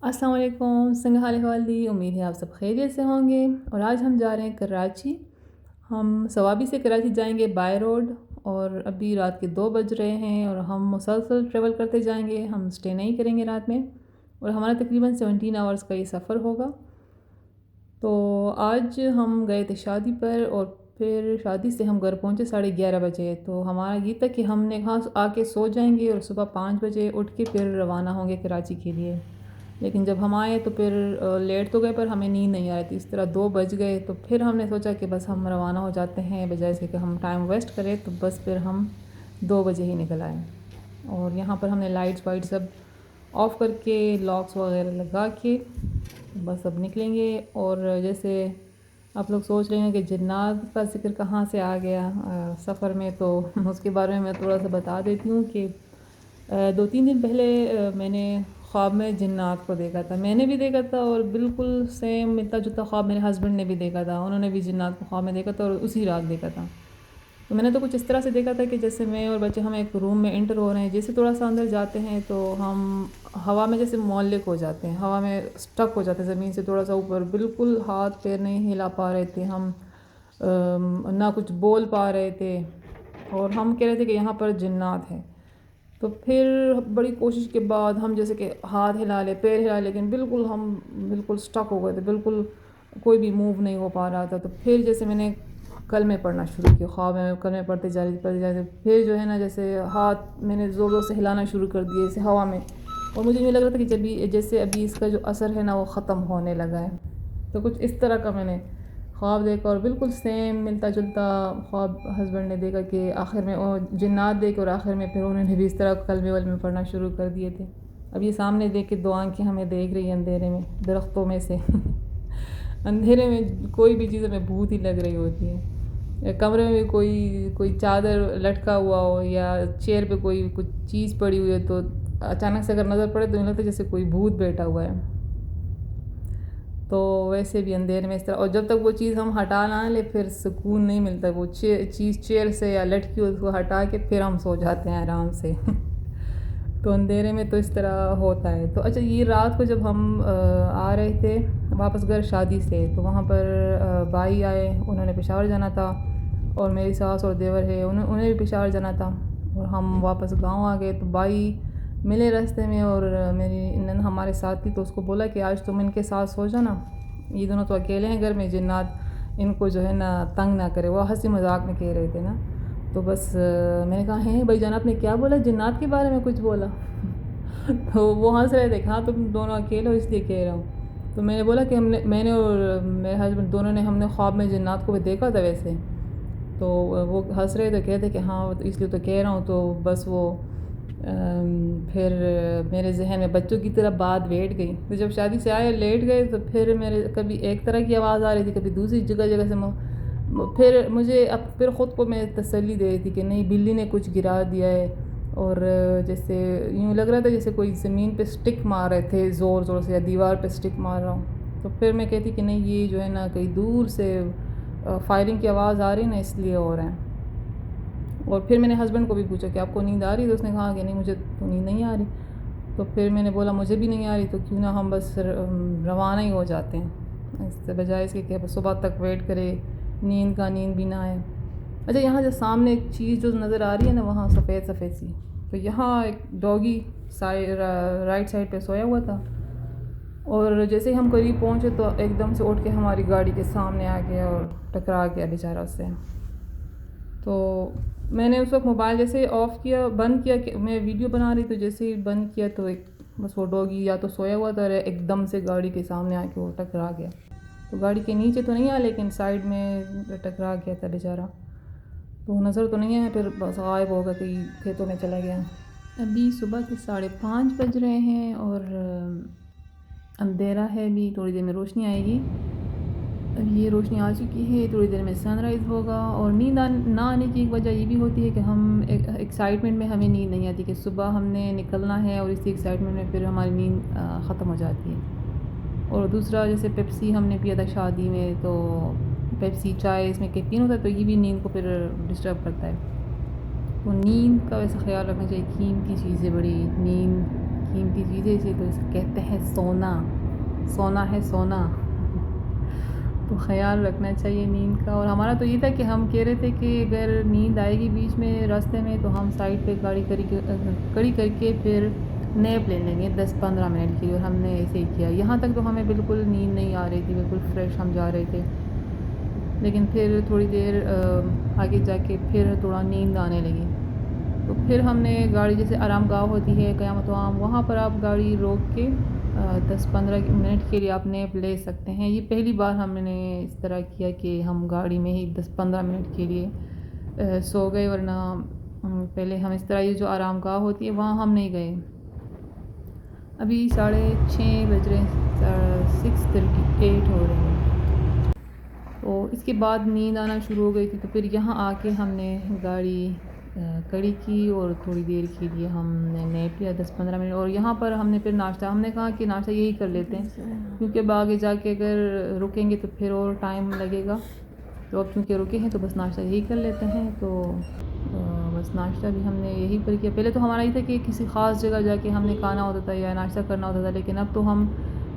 अस्सलाम वालेकुम, संग हाल अहवाल दी। उम्मीद है आप सब खैरियत से होंगे। और आज हम जा रहे हैं कराची। हम सवाबी से कराची जाएंगे बाय रोड। और अभी रात के 2 बज रहे हैं और हम मुसलसल ट्रेवल करते जाएंगे। हम स्टे नहीं करेंगे रात में। और हमारा तकरीबन 17 आवर्स का ये सफ़र होगा। तो आज हम गए थे शादी पर और फिर शादी से हम घर पहुँचे 11:30 बजे। तो हमारा ये था कि हमने यहाँ आके सो जाएंगे और सुबह 5 बजे उठ के फिर रवाना होंगे कराची के लिए। लेकिन जब हम आए तो फिर लेट तो गए पर हमें नींद नहीं आ रही थी। इस तरह 2 बज गए तो फिर हमने सोचा कि बस हम रवाना हो जाते हैं, बजाय इसके कि हम टाइम वेस्ट करें। तो बस फिर हम 2 बजे ही निकल आए। और यहाँ पर हमने लाइट्स वाइट सब ऑफ़ करके लॉक्स वगैरह लगा के बस अब निकलेंगे। और जैसे आप लोग सोच रहे हैं कि जिन्नात का ज़िक्र कहाँ से आ गया सफ़र में, तो उसके बारे में मैं थोड़ा सा बता देती हूँ कि 2-3 दिन पहले मैंने ख्वाब में जिन्नात को देखा था। मैंने भी देखा था और बिल्कुल सेम मिलता जुलता ख्वाब मेरे हस्बैंड ने भी देखा था। उन्होंने भी जिन्नात को ख्वाब में देखा था और उसी रात देखा था। तो मैंने तो कुछ इस तरह से देखा था कि जैसे मैं और बच्चे हम एक रूम में एंटर हो रहे हैं। जैसे थोड़ा सा अंदर जाते हैं तो हम हवा में जैसे मुअल्लिक़ हो जाते हैं, हवा में स्टक हो जाते हैं ज़मीन से थोड़ा सा ऊपर। बिल्कुल हाथ पैर नहीं हिला पा रहे थे हम, ना कुछ बोल पा रहे थे। और हम कह रहे थे कि यहाँ पर जिन्नात है। तो फिर बड़ी कोशिश के बाद हम जैसे कि हाथ हिला ले, पैर हिला, लेकिन बिल्कुल हम बिल्कुल स्टक हो गए थे। बिल्कुल कोई भी मूव नहीं हो पा रहा था। तो फिर जैसे मैंने कलमे पढ़ना शुरू किया, ख्वाब में कलमे पढ़ते जा रही। फिर जो है ना, जैसे हाथ मैंने ज़ोर ज़ोर से हिलाना शुरू कर दिए जैसे हवा में। और मुझे यूँ लग रहा था कि जैसे अभी इसका जो असर है ना वो ख़त्म होने लगा है। तो कुछ इस तरह का मैंने ख्वाब देखा और बिल्कुल सेम मिलता जुलता ख्वाब हस्बैंड ने देखा कि आखिर में वो जिन्नात देखे और आखिर में फिर उन्होंने भी इस तरह कलमे वलमे पढ़ना शुरू कर दिए थे। अब ये सामने देख के 2 आँखें हमें देख रही हैं अंधेरे में, दरख्तों में से अंधेरे में कोई भी चीज़ हमें भूत ही लग रही होती है। या कमरे में भी कोई कोई चादर लटका हुआ हो या चेयर पे कोई कुछ चीज़ पड़ी हुई है, तो अचानक से अगर नज़र पड़े तो यूँ लगता है जैसे कोई भूत बैठा हुआ है। तो वैसे भी अंधेरे में इस तरह, और जब तक वो चीज़ हम हटा ना ले फिर सुकून नहीं मिलता। वो चीज़ चेयर से या लटकी उसको हटा के फिर हम सो जाते हैं आराम से तो अंधेरे में तो इस तरह होता है। तो अच्छा, ये रात को जब हम आ रहे थे वापस घर शादी से, तो वहाँ पर भाई आए, उन्होंने पेशावर जाना था। और मेरी सास और देवर है, उन्हें भी पेशावर जाना था। और हम वापस गांव आ गए। तो भाई मिले रास्ते में और मेरी नन हमारे साथ थी, तो उसको बोला कि आज तुम इनके साथ सो जाना, ये दोनों तो अकेले हैं घर में, जिन्नात इनको जो है ना तंग ना करे। वो हंसी मजाक में कह रहे थे ना। तो बस मैंने कहा है भाई जान, आपने क्या बोला, जिन्नात के बारे में कुछ बोला तो वो हंस रहे थे, हाँ तुम दोनों अकेले हो इसलिए कह रहा हूँ। तो मैंने बोला कि मैंने और मेरे हस्बैंड दोनों ने हमने ख्वाब में जिन्नात को भी देखा था वैसे। तो वो हंस रहे थे, कहते कि हाँ तो इसलिए तो कह रहा हूँ। तो बस वो फिर मेरे जहन में बच्चों की तरह बात बैठ गई। तो जब शादी से आए लेट गए तो फिर मेरे कभी एक तरह की आवाज़ आ रही थी, कभी दूसरी जगह जगह से। फिर मुझे अब फिर ख़ुद को मैं तसल्ली दे रही थी कि नहीं, बिल्ली ने कुछ गिरा दिया है। और जैसे यूँ लग रहा था जैसे कोई ज़मीन पे स्टिक मार रहे थे ज़ोर ज़ोर से, या दीवार पे स्टिक मार रहा हूँ। तो फिर मैं कहती कि नहीं, ये जो है ना कहीं दूर से फायरिंग की आवाज़ आ रही है ना, इसलिए हो रहा है। और फिर मैंने हस्बैंड को भी पूछा कि आपको नींद आ रही है, तो उसने कहा कि नहीं मुझे तो नींद नहीं आ रही। तो फिर मैंने बोला मुझे भी नहीं आ रही, तो क्यों ना हम बस रवाना ही हो जाते हैं, इससे बजाय इसके कि सुबह तक वेट करें, नींद भी ना आए। अच्छा, यहाँ जो सामने एक चीज़ जो नज़र आ रही है ना, वहाँ सफ़ेद सफ़ेद सी, तो यहाँ एक डॉगी राइट साइड पे सोया हुआ था। और जैसे ही हम करीब पहुँचे तो एकदम से उठ के हमारी गाड़ी के सामने आ गया और टकरा गया बेचारा उससे। तो मैंने उस वक्त मोबाइल जैसे ऑफ़ किया, बंद किया, कि मैं वीडियो बना रही, तो जैसे ही बंद किया तो एक बस वो डॉगी या तो सोया हुआ था, एकदम से गाड़ी के सामने आके वो टकरा गया। तो गाड़ी के नीचे तो नहीं आया, लेकिन साइड में टकरा गया था बेचारा। तो नज़र तो नहीं आया, फिर बस गायब हो गया, कहीं खेतों में चला गया। अभी सुबह के 5:30 बज रहे हैं और अंधेरा है। अभी थोड़ी देर में रोशनी आएगी। अब ये रोशनी आ चुकी है, थोड़ी देर में सनराइज़ होगा। और नींद ना आने की एक वजह ये भी होती है कि हम एक्साइटमेंट में हमें नींद नहीं आती कि सुबह हमने निकलना है, और इसी एक्साइटमेंट में फिर हमारी नींद ख़त्म हो जाती है। और दूसरा, जैसे पेप्सी हमने पिया था शादी में, तो पेप्सी चाय इसमें कैफीन होता है, तो ये भी नींद को फिर डिस्टर्ब करता है। तो नींद का वैसे ख्याल रखना चाहिए, कीमती चीज़ है बड़ी नींद कीमती चीज़ है, इसे तो इसे कहते हैं सोना। सोना है सोना। तो ख़्याल रखना चाहिए नींद का। और हमारा तो ये था कि हम कह रहे थे कि अगर नींद आएगी बीच में रास्ते में तो हम साइड पे गाड़ी खड़ी करके फिर नैप ले लेंगे 10-15 मिनट की। और हमने ऐसे ही किया। यहाँ तक तो हमें बिल्कुल नींद नहीं आ रही थी, बिल्कुल फ्रेश हम जा रहे थे। लेकिन फिर थोड़ी देर आगे जाके फिर थोड़ा नींद आने लगी। तो फिर हमने गाड़ी, जैसे आराम गाह होती है क़यामत आम, वहाँ पर आप गाड़ी रोक के 10-15 मिनट के लिए आप नैप ले सकते हैं। ये पहली बार हमने इस तरह किया कि हम गाड़ी में ही 10-15 मिनट के लिए सो गए, वरना पहले हम इस तरह ये जो आराम गाह होती है वहाँ हम नहीं गए। अभी 6:30 बज रहे हैं, 6:38 हो रहे हैं। तो इसके बाद नींद आना शुरू हो गई थी। तो फिर यहाँ आके हमने गाड़ी खड़ी की और थोड़ी देर के लिए हमने नैप लिया 10-15 मिनट। और यहाँ पर हमने फिर नाश्ता, हमने कहा कि नाश्ता यही कर लेते हैं, क्योंकि अब आगे जाके अगर रुकेंगे तो फिर और टाइम लगेगा। तो अब चूँकि रुके हैं तो बस नाश्ता यही कर लेते हैं। तो बस नाश्ता भी हमने यहीं पर किया। पहले तो हमारा ये था कि किसी ख़ास जगह जाके हमने खाना होता था या नाश्ता करना होता था, लेकिन अब तो हम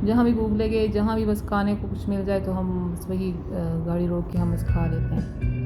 जहाँ भी भूख लगे, जहाँ भी बस खाने को कुछ मिल जाए तो हम बस वही गाड़ी रोक के हम बस खा लेते हैं।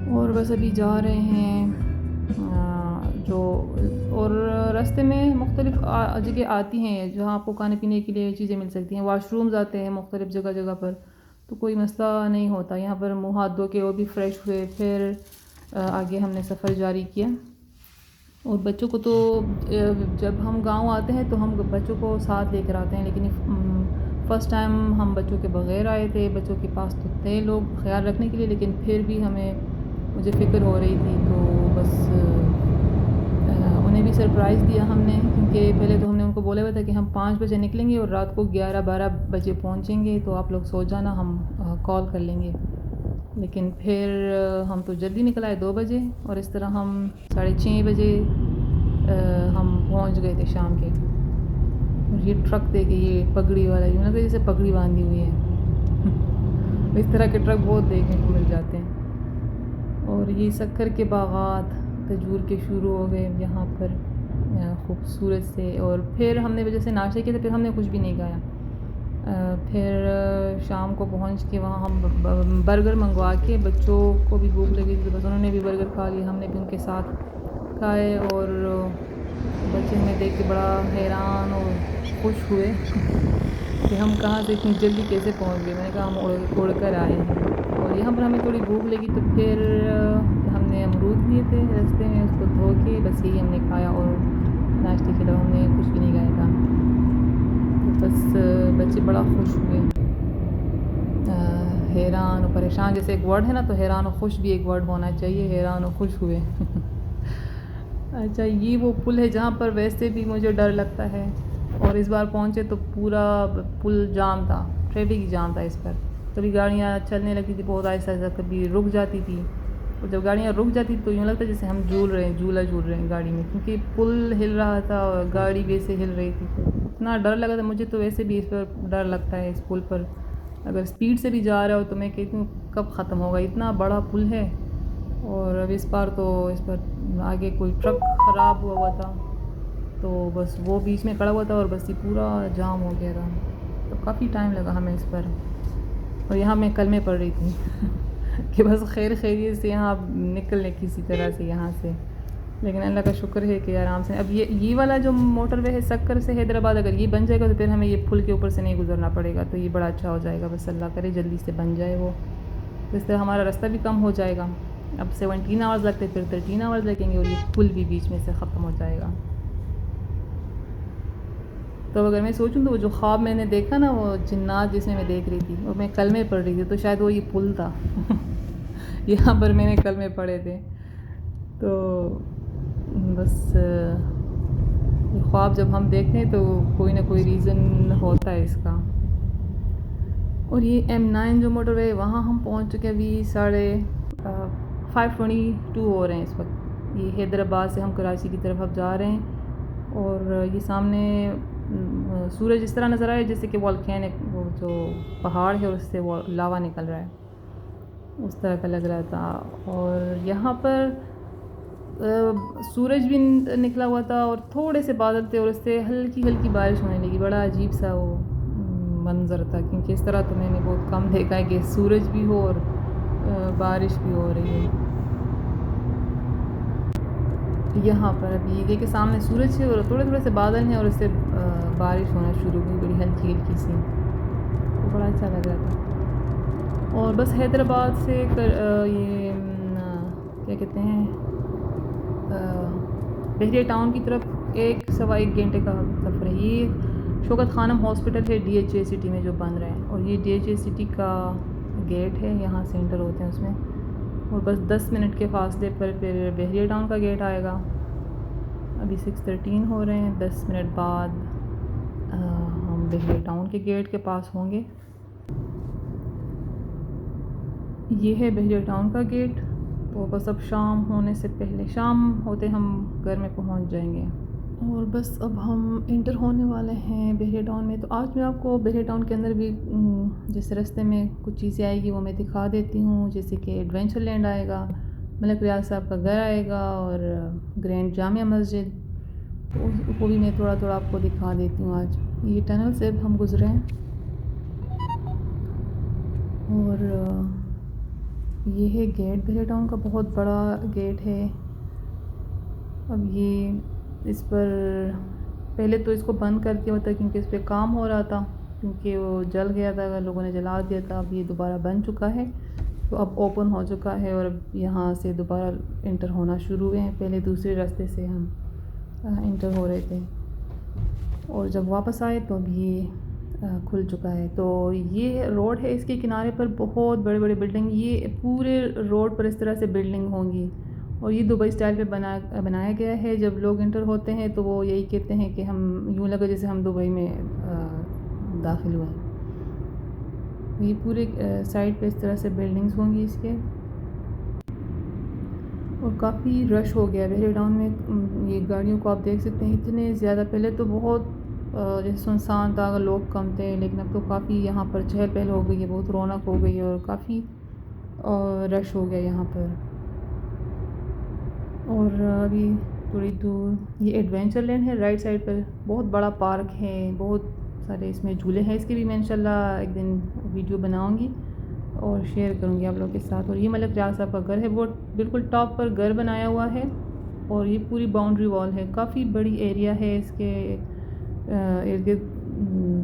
और बस अभी जा रहे हैं जो, और रास्ते में मुख्तलिफ़ जगह आती हैं जहाँ आपको खाने पीने के लिए चीज़ें मिल सकती हैं। वाशरूम्स आते हैं मुख्तलिफ़ जगह जगह पर, तो कोई मसला नहीं होता। यहाँ पर मुँह हाथ धो के वो भी फ़्रेश हुए, फिर आगे हमने सफ़र जारी किया। और बच्चों को तो जब हम गांव आते हैं तो हम बच्चों को साथ लेकर आते हैं, लेकिन फ़र्स्ट टाइम हम बच्चों के बग़ैर आए थे। बच्चों के पास तो थे लोग ख़्याल रखने के लिए, लेकिन फिर भी मुझे फ़िक्र हो रही थी। तो बस उन्हें भी सरप्राइज़ दिया हमने, क्योंकि पहले तो हमने उनको बोला हुआ था कि हम 5 बजे निकलेंगे और रात को 11-12 बजे पहुँचेंगे, तो आप लोग सो जाना, हम कॉल कर लेंगे। लेकिन फिर हम तो जल्दी निकल आए 2 बजे, और इस तरह हम 6:30 बजे हम पहुंच गए थे शाम के। और ये ट्रक देखे, ये पगड़ी वाला, यूँ लगता है जैसे पगड़ी बांधी हुई है। इस तरह के ट्रक बहुत देखने को मिल जाते हैं। और ये शक्कर के बागात खजूर के शुरू हो गए यहाँ पर खूबसूरत से। और फिर हमने वजह से नाश्ते किया, तो फिर हमने कुछ भी नहीं खाया। फिर शाम को पहुंच के वहाँ हम बर्गर मंगवा के, बच्चों को भी भूख लगी थी तो बस उन्होंने भी बर्गर खा लिए, हमने भी उनके साथ खाए। और बच्चे हमें देख के बड़ा हैरान और खुश हुए कि हम कहाँ से इतनी जल्दी कैसे पहुंच गए। मैंने कहा हम उड़ कर आए हैं। और यहाँ पर हमें थोड़ी भूख लगी तो फिर हमने अमरूद लिए थे रास्ते में, उसको धो के बस यही हमने खाया। और नाश्ते के अलावा हमने कुछ भी नहीं खाया था। बस बच्चे बड़ा खुश हुए। हैरान और परेशान जैसे एक वर्ड है ना, तो हैरान और खुश भी एक वर्ड होना चाहिए। हैरान और खुश हुए। अच्छा, ये वो पुल है जहाँ पर वैसे भी मुझे डर लगता है। और इस बार पहुँचे तो पूरा पुल जाम था, ट्रैफिक जाम था इस पर। कभी गाड़ियाँ चलने लगती थी बहुत आहिस्ता आहिस्ता, कभी रुक जाती थी। और जब गाड़ियाँ रुक जाती थी तो यूँ लगता जैसे हम झूल रहे हैं, झूला झूल रहे हैं गाड़ी में, क्योंकि पुल हिल रहा था और गाड़ी वैसे हिल रही थी। इतना डर लगा था मुझे। तो वैसे भी इस पर डर लगता है, इस पुल पर अगर स्पीड से भी जा रहा हो तो मैं कहती हूँ कब ख़त्म होगा, इतना बड़ा पुल है। और अब इस पर आगे कोई ट्रक ख़राब हुआ था, तो बस वो बीच में खड़ा हुआ था और बस ये पूरा जाम हो गया था। तो काफ़ी टाइम लगा हमें इस पर। और यहाँ मैं कलमे पढ़ रही थी कि बस खैरियत से यहाँ निकल लें किसी तरह से यहाँ से। लेकिन अल्लाह का शुक्र है कि आराम से। अब ये वाला जो मोटरवे है शक्कर से हैदराबाद, अगर ये बन जाएगा तो फिर हमें ये पुल के ऊपर से नहीं गुजरना पड़ेगा, तो ये बड़ा अच्छा हो जाएगा। बस अल्लाह करे जल्दी से बन जाए वो, तो इस तरह हमारा रास्ता भी कम हो जाएगा। अब 17 आवर्स लगते, फिर 13 आवर्स लगेंगे, और ये पुल भी बीच में से ख़त्म हो जाएगा। तो अगर मैं सोचूं तो वो जो ख्वाब मैंने देखा ना, वो जिन्नात जिसमें मैं देख रही थी और मैं कलमे पढ़ रही थी, तो शायद वो ये पुल था। यहाँ पर मैंने कलमे पढ़े थे। तो बस ये ख्वाब जब हम देखते हैं तो कोई ना कोई रीज़न होता है इसका। और ये M9 जो मोटरवे, वहाँ हम पहुँच चुके अभी 5:22 हो रहे हैं इस वक्त। ये हैदराबाद से हम कराची की तरफ अब जा रहे हैं। और ये सामने सूरज इस तरह नज़र आया जैसे कि वोल्केनिक, वो जो पहाड़ है उससे वो लावा निकल रहा है, उस तरह का लग रहा था। और यहाँ पर सूरज भी निकला हुआ था और थोड़े से बादल थे और उससे हल्की हल्की बारिश होने लगी। बड़ा अजीब सा वो मंज़र था, क्योंकि इस तरह तो मैंने बहुत कम देखा है कि सूरज भी हो और बारिश भी हो रही है। यहाँ पर अभी देखिए सामने सूरज है और थोड़े थोड़े से बादल हैं और उससे बारिश होना शुरू हुई, बड़ी हल्की हल्की सी, तो बड़ा अच्छा लग रहा था। और बस हैदराबाद से क्या कहते हैं, बहरिया टाउन की तरफ 1 सवा 1 घंटे का सफ़र है। ये शौकत खानम हॉस्पिटल है DHA सिटी में जो बन रहा है, और ये DHA सिटी का गेट है, यहाँ से एंटर होते हैं उसमें। और बस 10 मिनट के फासले पर फिर बहरिया टाउन का गेट आएगा। अभी 6:13 हो रहे हैं, 10 मिनट बाद हम बहरिया टाउन के गेट के पास होंगे। ये है बहरिया टाउन का गेट। तो बस अब शाम होने से पहले, शाम होते हम घर में पहुंच जाएंगे। और बस अब हम इंटर होने वाले हैं बहरिया टाउन में। तो आज मैं आपको बहरिया टाउन के अंदर भी जैसे रास्ते में कुछ चीज़ें आएगी वो मैं दिखा देती हूँ, जैसे कि एडवेंचर लैंड आएगा, मलिक रियाज साहब का घर आएगा और ग्रैंड जामिया मस्जिद, तो वो भी मैं थोड़ा थोड़ा आपको दिखा देती हूँ। आज ये टनल से हम गुजरे हैं और ये है गेट, बहरिया टाउन का बहुत बड़ा गेट है। अब ये इस पर पहले तो इसको बंद कर दिया होता क्योंकि इस पर काम हो रहा था, क्योंकि वो जल गया था, लोगों ने जला दिया था। अब ये दोबारा बन चुका है, तो अब ओपन हो चुका है और अब यहाँ से दोबारा इंटर होना शुरू हुए हैं। पहले दूसरे रास्ते से हम इंटर हो रहे थे और जब वापस आए तो अब ये खुल चुका है। तो ये रोड है, इसके किनारे पर बहुत बड़े बड़े बिल्डिंग, ये पूरे रोड पर इस तरह से बिल्डिंग होंगी और ये दुबई स्टाइल पे बनाया गया है। जब लोग इंटर होते हैं तो वो यही कहते हैं कि हम, यूँ लगा जैसे हम दुबई में दाखिल हुए हैं। ये पूरे साइड पे इस तरह से बिल्डिंग्स होंगी इसके, और काफ़ी रश हो गया बहरिया टाउन में। ये गाड़ियों को आप देख सकते हैं, इतने ज़्यादा, पहले तो बहुत जैसे सुनसान था, अगर लोग कम थे, लेकिन अब तो काफ़ी यहाँ पर चहल पहल हो गई है, बहुत रौनक हो गई है और काफ़ी रश हो गया यहाँ पर। और अभी थोड़ी दूर ये एडवेंचर लैंड है, राइट साइड पर बहुत बड़ा पार्क है, बहुत सारे इसमें झूले हैं। इसके भी मैं इंशाल्लाह एक दिन वीडियो बनाऊंगी और शेयर करूंगी आप लोगों के साथ। और ये मलिक रियाज साहब का घर है, वो बिल्कुल टॉप पर घर बनाया हुआ है और ये पूरी बाउंड्री वॉल है, काफ़ी बड़ी एरिया है इसके इर्द गिर्द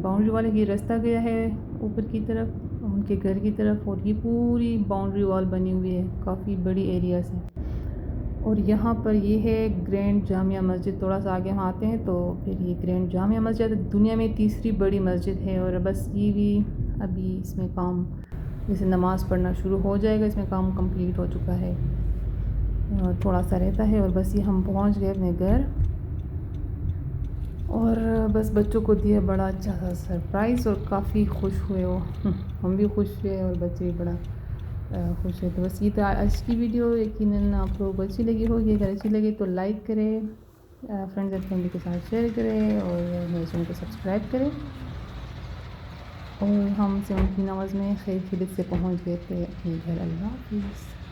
बाउंड्री वॉल है। ये रास्ता गया है ऊपर की तरफ उनके घर की तरफ, और ये पूरी बाउंड्री वॉल बनी हुई है काफ़ी बड़ी एरिया से। और यहाँ पर ये है ग्रैंड जामिया मस्जिद। थोड़ा सा आगे हम आते हैं तो फिर ये ग्रैंड जामिया मस्जिद दुनिया में तीसरी बड़ी मस्जिद है। और बस ये भी अभी इसमें काम, जैसे नमाज़ पढ़ना शुरू हो जाएगा, इसमें काम कंप्लीट हो चुका है और थोड़ा सा रहता है। और बस ये हम पहुँच गए अपने घर और बस बच्चों को दिया बड़ा अच्छा सा सरप्राइज़ और काफ़ी खुश हुए वो हम भी खुश हुए और बच्चे भी बड़ा खुश है। तो बस ये तो आज की वीडियो यकीनन आप लोगों को अच्छी लगी होगी। अगर अच्छी लगी तो लाइक करें, फ्रेंड्स एंड फैमिली के साथ शेयर करें और मेरे चैनल को सब्सक्राइब करें। और हम 17 आवर्स में खैर खिदमत से पहुंच गए थे अपने घर। अल्लाह हाफ़िज़।